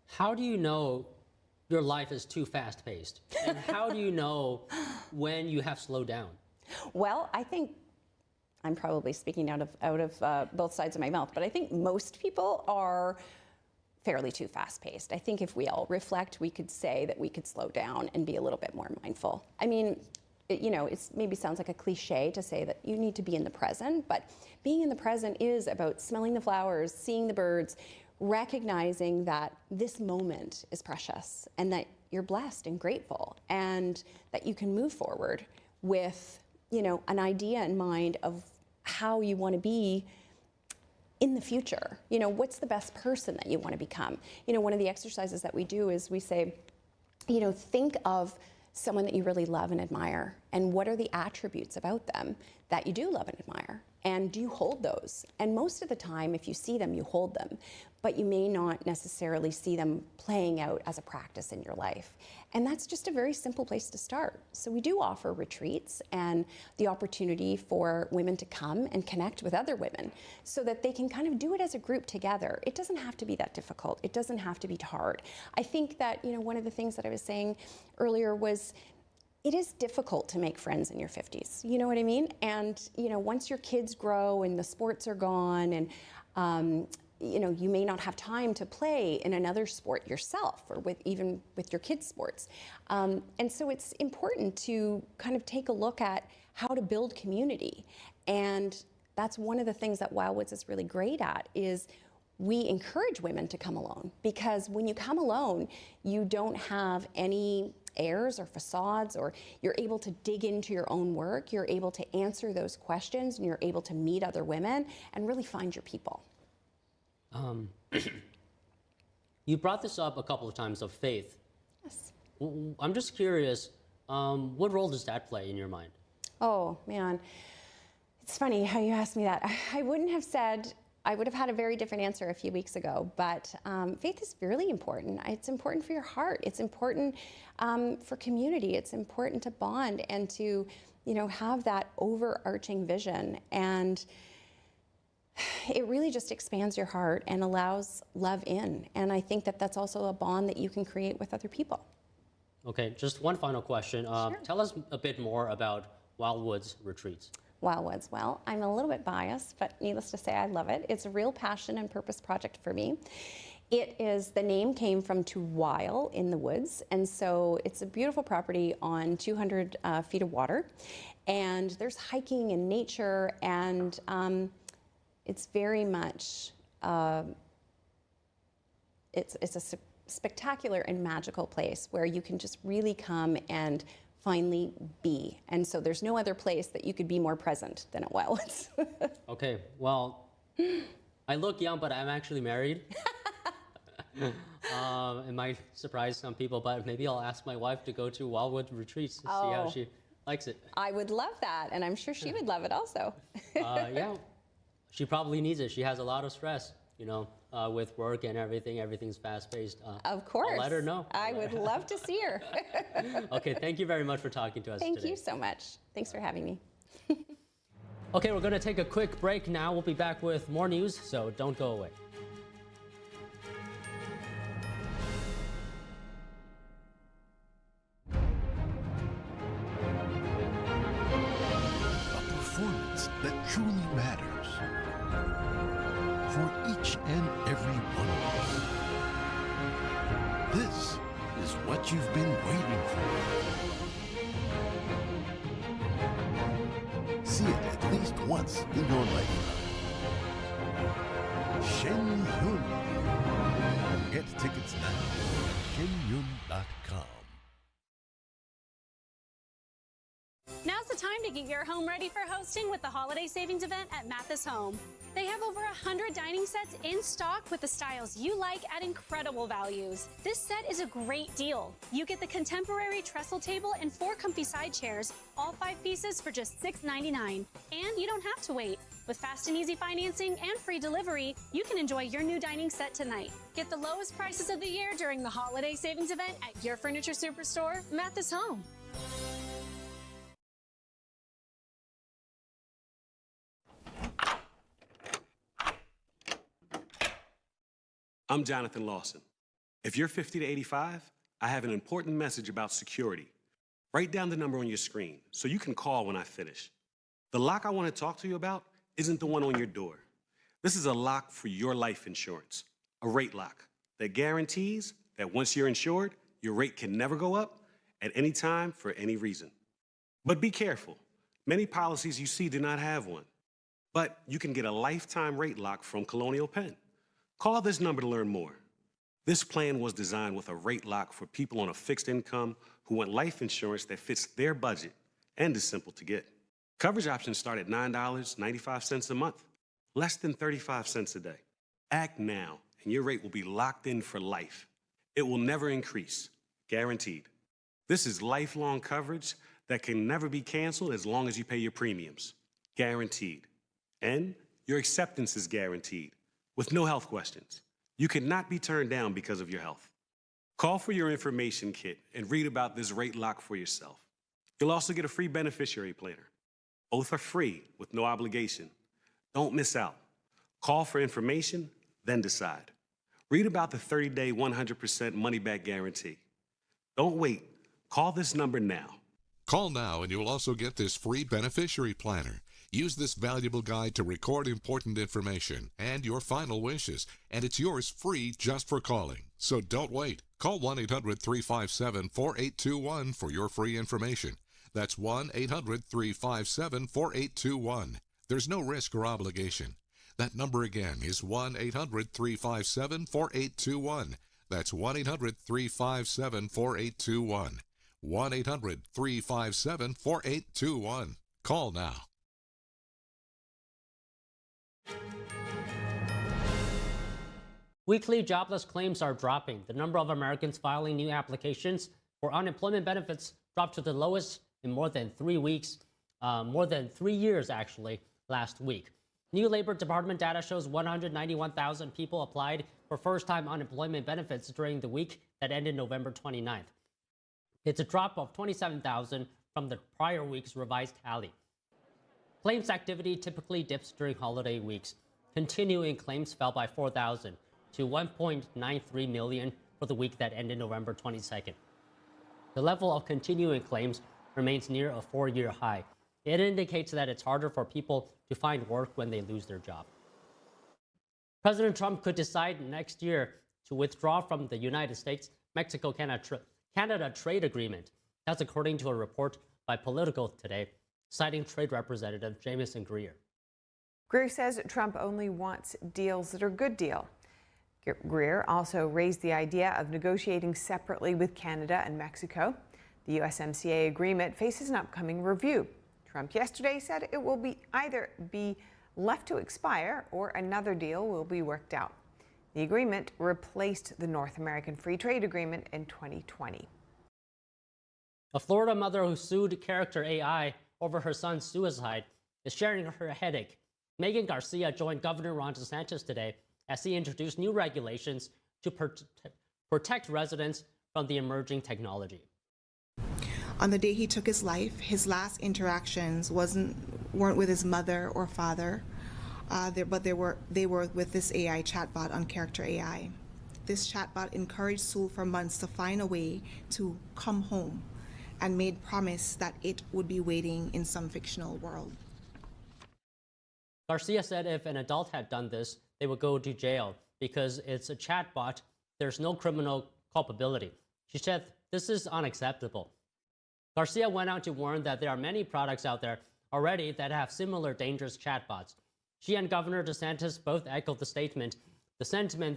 how do you know your life is too fast-paced? And how do you know when you have slowed down? Well, I think I'm probably speaking out of both sides of my mouth, but I think most people are fairly too fast-paced. I think if we all reflect, we could say that we could slow down and be a little bit more mindful. I mean, it maybe sounds like a cliche to say that you need to be in the present, but being in the present is about smelling the flowers, seeing the birds, recognizing that this moment is precious and that you're blessed and grateful and that you can move forward with, an idea in mind of how you want to be in the future. What's the best person that you want to become? One of the exercises that we do is we say, think of someone that you really love and admire, and what are the attributes about them that you do love and admire, and do you hold those? And most of the time, if you see them, you hold them, but you may not necessarily see them playing out as a practice in your life. And that's just a very simple place to start. So we do offer retreats and the opportunity for women to come and connect with other women so that they can kind of do it as a group together. It doesn't have to be that difficult. It doesn't have to be hard. I think that, one of the things that I was saying earlier was it is difficult to make friends in your 50s. You know what I mean? And, once your kids grow and the sports are gone and, you may not have time to play in another sport yourself or even with your kids' sports. And so it's important to kind of take a look at how to build community. And that's one of the things that Wildwoods is really great at is we encourage women to come alone, because when you come alone, you don't have any airs or facades, or you're able to dig into your own work, you're able to answer those questions, and you're able to meet other women and really find your people. You brought this up a couple of times of faith. Yes. I'm just curious, what role does that play in your mind? Oh, man. It's funny how you asked me that. I wouldn't have said, I would have had a very different answer a few weeks ago, but faith is really important. It's important for your heart. It's important for community. It's important to bond and to, have that overarching vision. And it really just expands your heart and allows love in. And I think that that's also a bond that you can create with other people. Okay, just one final question. Sure. Tell us a bit more about Wildwoods retreats. Wildwoods, well, I'm a little bit biased, but needless to say, I love it. It's a real passion and purpose project for me. The name came from to while in the woods, and so it's a beautiful property on 200 feet of water, and there's hiking and nature, and it's very much, it's a spectacular and magical place where you can just really come and finally be. And so there's no other place that you could be more present than at Wildwoods. Okay, well, I look young, but I'm actually married. It might surprise some people, but maybe I'll ask my wife to go to Wildwood retreats to see how she likes it. I would love that, and I'm sure she would love it also. Yeah, she probably needs it. She has a lot of stress, with work and everything. Everything's fast-paced. Of course. I'll let her know. I would love to see her. Okay, thank you very much for talking to us today. Thank you so much. Thanks for having me. Okay, we're going to take a quick break now. We'll be back with more news, so don't go away. A performance that truly matters for each and every one of us. This is what you've been waiting for. See it at least once in your lifetime. Shen Yun. Get tickets now at shenyun.com. Now's the time to get your home ready for hosting with the holiday savings event at Mathis Home. They have over 100 dining sets in stock with the styles you like at incredible values. This set is a great deal. You get the contemporary trestle table and 4 comfy side chairs, all 5 pieces for just $6.99. And you don't have to wait. With fast and easy financing and free delivery, you can enjoy your new dining set tonight. Get the lowest prices of the year during the holiday savings event at your furniture superstore, Mathis Home. I'm Jonathan Lawson. If you're 50 to 85, I have an important message about security. Write down the number on your screen so you can call when I finish. The lock I want to talk to you about isn't the one on your door. This is a lock for your life insurance, a rate lock that guarantees that once you're insured, your rate can never go up at any time for any reason. But be careful. Many policies you see do not have one. But you can get a lifetime rate lock from Colonial Penn. Call this number to learn more. This plan was designed with a rate lock for people on a fixed income who want life insurance that fits their budget and is simple to get. Coverage options start at $9.95 a month, less than 35 cents a day. Act now, and your rate will be locked in for life. It will never increase, guaranteed. This is lifelong coverage that can never be canceled as long as you pay your premiums, guaranteed. And your acceptance is guaranteed, with no health questions. You cannot be turned down because of your health. Call for your information kit and read about this rate lock for yourself. You'll also get a free beneficiary planner. Both are free with no obligation. Don't miss out. Call for information, then decide. Read about the 30-day 100% money-back guarantee. Don't wait. Call this number now. Call now and you'll also get this free beneficiary planner. Use this valuable guide to record important information and your final wishes, and it's yours free just for calling. So don't wait. Call 1-800-357-4821 for your free information. That's 1-800-357-4821. There's no risk or obligation. That number again is 1-800-357-4821. That's 1-800-357-4821. 1-800-357-4821. Call now. Weekly jobless claims are dropping. The number of Americans filing new applications for unemployment benefits dropped to the lowest in more than 3 weeks, more than 3 years actually, last week. New Labor Department data shows 191,000 people applied for first-time unemployment benefits during the week that ended November 29th. It's a drop of 27,000 from the prior week's revised tally. Claims activity typically dips during holiday weeks. Continuing claims fell by 4,000 to 1.93 million for the week that ended November 22nd. The level of continuing claims remains near a 4-year high. It indicates that it's harder for people to find work when they lose their job. President Trump could decide next year to withdraw from the United States-Mexico-Canada trade agreement. That's according to a report by Politico today, citing trade representative Jamieson Greer. Greer says Trump only wants deals that are good deals. Greer also raised the idea of negotiating separately with Canada and Mexico. The USMCA agreement faces an upcoming review. Trump yesterday said it will either be left to expire or another deal will be worked out. The agreement replaced the North American Free Trade Agreement in 2020. A Florida mother who sued Character AI over her son's suicide is sharing her headache. Megan Garcia joined Governor Ron DeSantis today as he introduced new regulations to protect residents from the emerging technology. On the day he took his life, his last interactions weren't with his mother or father, but they were with this AI chatbot on Character AI. This chatbot encouraged Sue for months to find a way to come home and made promise that it would be waiting in some fictional world. Garcia said if an adult had done this, they would go to jail because it's a chatbot. There's no criminal culpability. She said this is unacceptable. Garcia went on to warn that there are many products out there already that have similar dangerous chatbots. She and Governor DeSantis both echoed the sentiment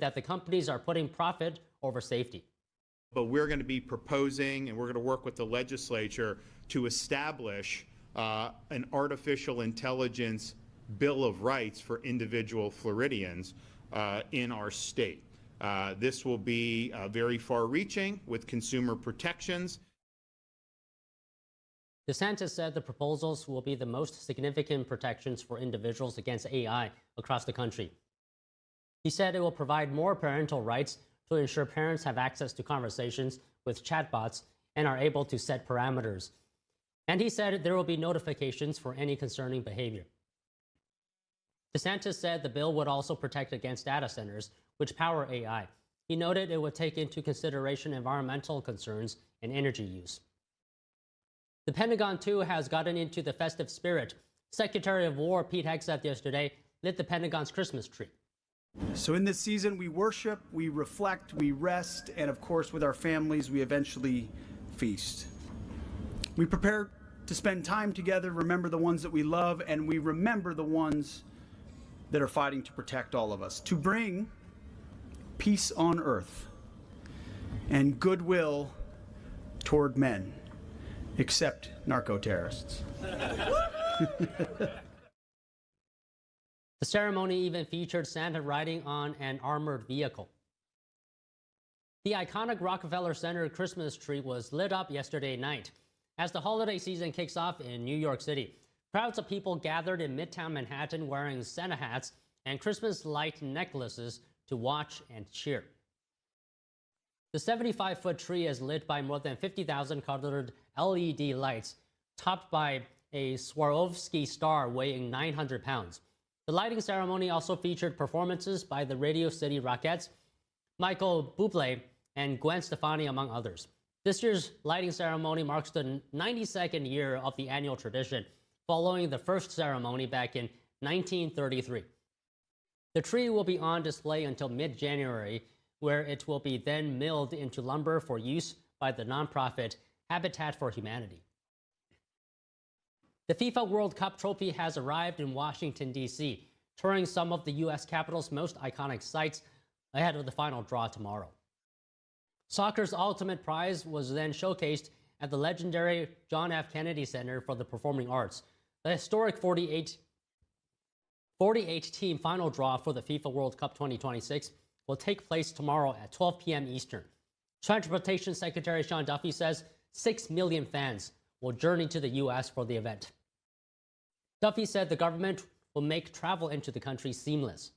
that the companies are putting profit over safety. But we're going to be proposing, and we're going to work with the legislature to establish an artificial intelligence Bill of Rights for individual Floridians in our state. This will be very far-reaching with consumer protections. DeSantis said the proposals will be the most significant protections for individuals against AI across the country. He said it will provide more parental rights to ensure parents have access to conversations with chatbots and are able to set parameters. And he said there will be notifications for any concerning behavior. DeSantis said the bill would also protect against data centers, which power AI. He noted it would take into consideration environmental concerns and energy use. The Pentagon, too, has gotten into the festive spirit. Secretary of War Pete Hegseth yesterday lit the Pentagon's Christmas tree. So in this season, we worship, we reflect, we rest, and of course, with our families, we eventually feast. We prepare to spend time together, remember the ones that we love, and we remember the ones that are fighting to protect all of us, to bring peace on earth and goodwill toward men, except narco-terrorists. The ceremony even featured Santa riding on an armored vehicle. The iconic Rockefeller Center Christmas tree was lit up yesterday night. As the holiday season kicks off in New York City, crowds of people gathered in Midtown Manhattan wearing Santa hats and Christmas light necklaces to watch and cheer. The 75-foot tree is lit by more than 50,000 colored LED lights, topped by a Swarovski star weighing 900 pounds. The lighting ceremony also featured performances by the Radio City Rockettes, Michael Bublé, and Gwen Stefani, among others. This year's lighting ceremony marks the 92nd year of the annual tradition, following the first ceremony back in 1933. The tree will be on display until mid-January, where it will be then milled into lumber for use by the nonprofit Habitat for Humanity. The FIFA World Cup trophy has arrived in Washington, D.C., touring some of the U.S. Capitol's most iconic sites ahead of the final draw tomorrow. Soccer's ultimate prize was then showcased at the legendary John F. Kennedy Center for the Performing Arts. The historic 48-team final draw for the FIFA World Cup 2026 will take place tomorrow at 12 p.m. Eastern. Transportation Secretary Sean Duffy says 6 million fans will journey to the U.S. for the event. Duffy said the government will make travel into the country seamless.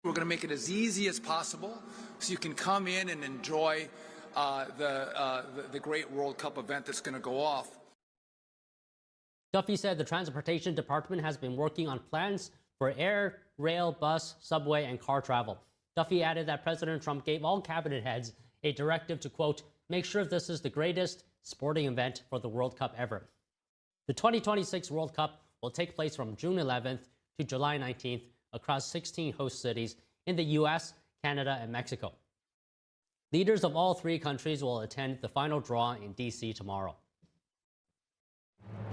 We're going to make it as easy as possible so you can come in and enjoy the great World Cup event that's going to go off. Duffy said the Transportation Department has been working on plans for air, rail, bus, subway, and car travel. Duffy added that President Trump gave all cabinet heads a directive to, quote, make sure this is the greatest sporting event for the World Cup ever. The 2026 World Cup will take place from June 11th to July 19th across 16 host cities in the U.S., Canada, and Mexico. Leaders of all three countries will attend the final draw in D.C. tomorrow.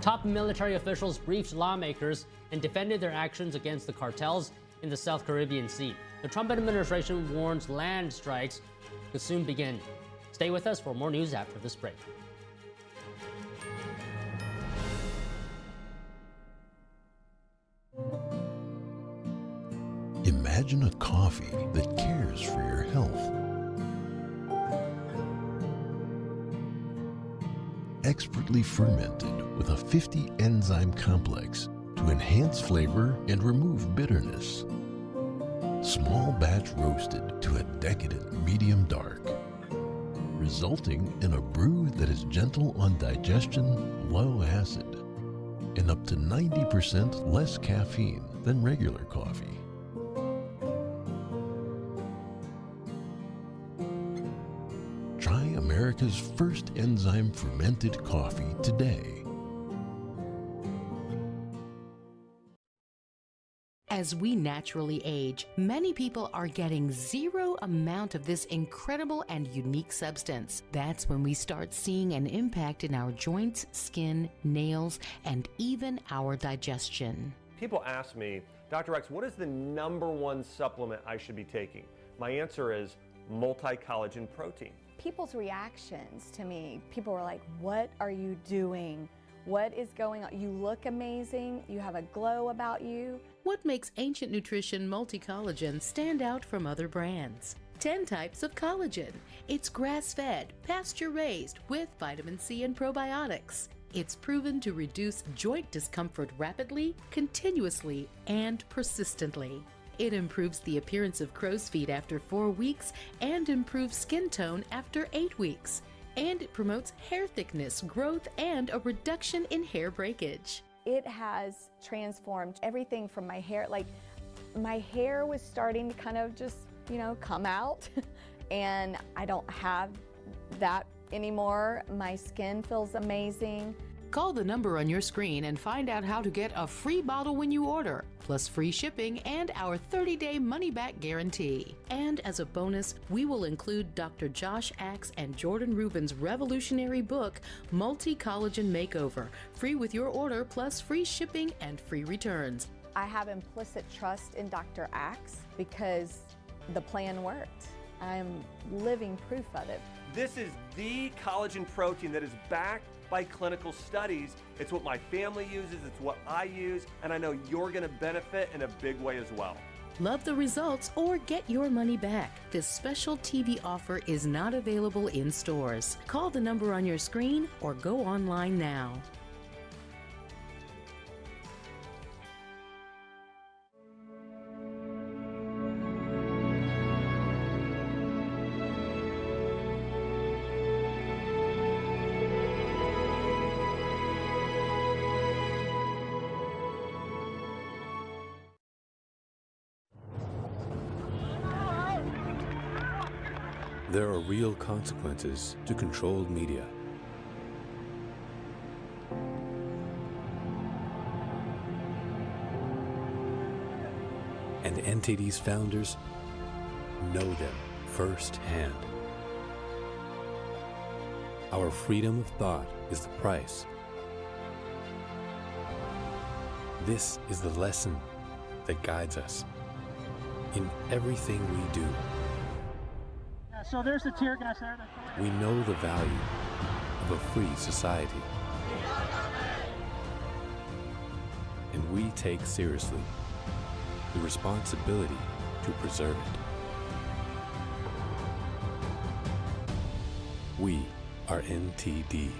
Top military officials briefed lawmakers and defended their actions against the cartels in the South Caribbean Sea. The Trump administration warns land strikes could soon begin. Stay with us for more news after this break. Imagine a coffee that cares for your health. Expertly fermented with a 50 enzyme complex to enhance flavor and remove bitterness. Small batch roasted to a decadent medium dark, resulting in a brew that is gentle on digestion, low acid, and up to 90% less caffeine than regular coffee. Try America's first enzyme fermented coffee today. As we naturally age, many people are getting zero amount of this incredible and unique substance. That's when we start seeing an impact in our joints, skin, nails, and even our digestion. People ask me, Dr. X, what is the #1 supplement I should be taking? My answer is multi-collagen protein. People's reactions to me, people were like, what are you doing? What is going on? You look amazing. You have a glow about you. What makes Ancient Nutrition Multi-Collagen stand out from other brands? 10 types of collagen. It's grass-fed, pasture-raised with vitamin C and probiotics. It's proven to reduce joint discomfort rapidly, continuously, and persistently. It improves the appearance of crow's feet after 4 weeks and improves skin tone after 8 weeks. And it promotes hair thickness, growth, and a reduction in hair breakage. It has transformed everything from my hair. Like, my hair was starting to kind of just, come out, and I don't have that anymore. My skin feels amazing. Call the number on your screen and find out how to get a free bottle when you order, plus free shipping and our 30-day money-back guarantee. And as a bonus, we will include Dr. Josh Axe and Jordan Rubin's revolutionary book, Multi-Collagen Makeover, free with your order, plus free shipping and free returns. I have implicit trust in Dr. Axe because the plan worked. I am living proof of it. This is the collagen protein that is backed by clinical studies. It's what my family uses, it's what I use, and I know you're going to benefit in a big way as well. Love the results or get your money back. This special TV offer is not available in stores. Call the number on your screen or go online now. There are real consequences to controlled media. And NTD's founders know them firsthand. Our freedom of thought is the price. This is the lesson that guides us in everything we do. So there's the tear gas there. We know the value of a free society. And we take seriously the responsibility to preserve it. We are NTD.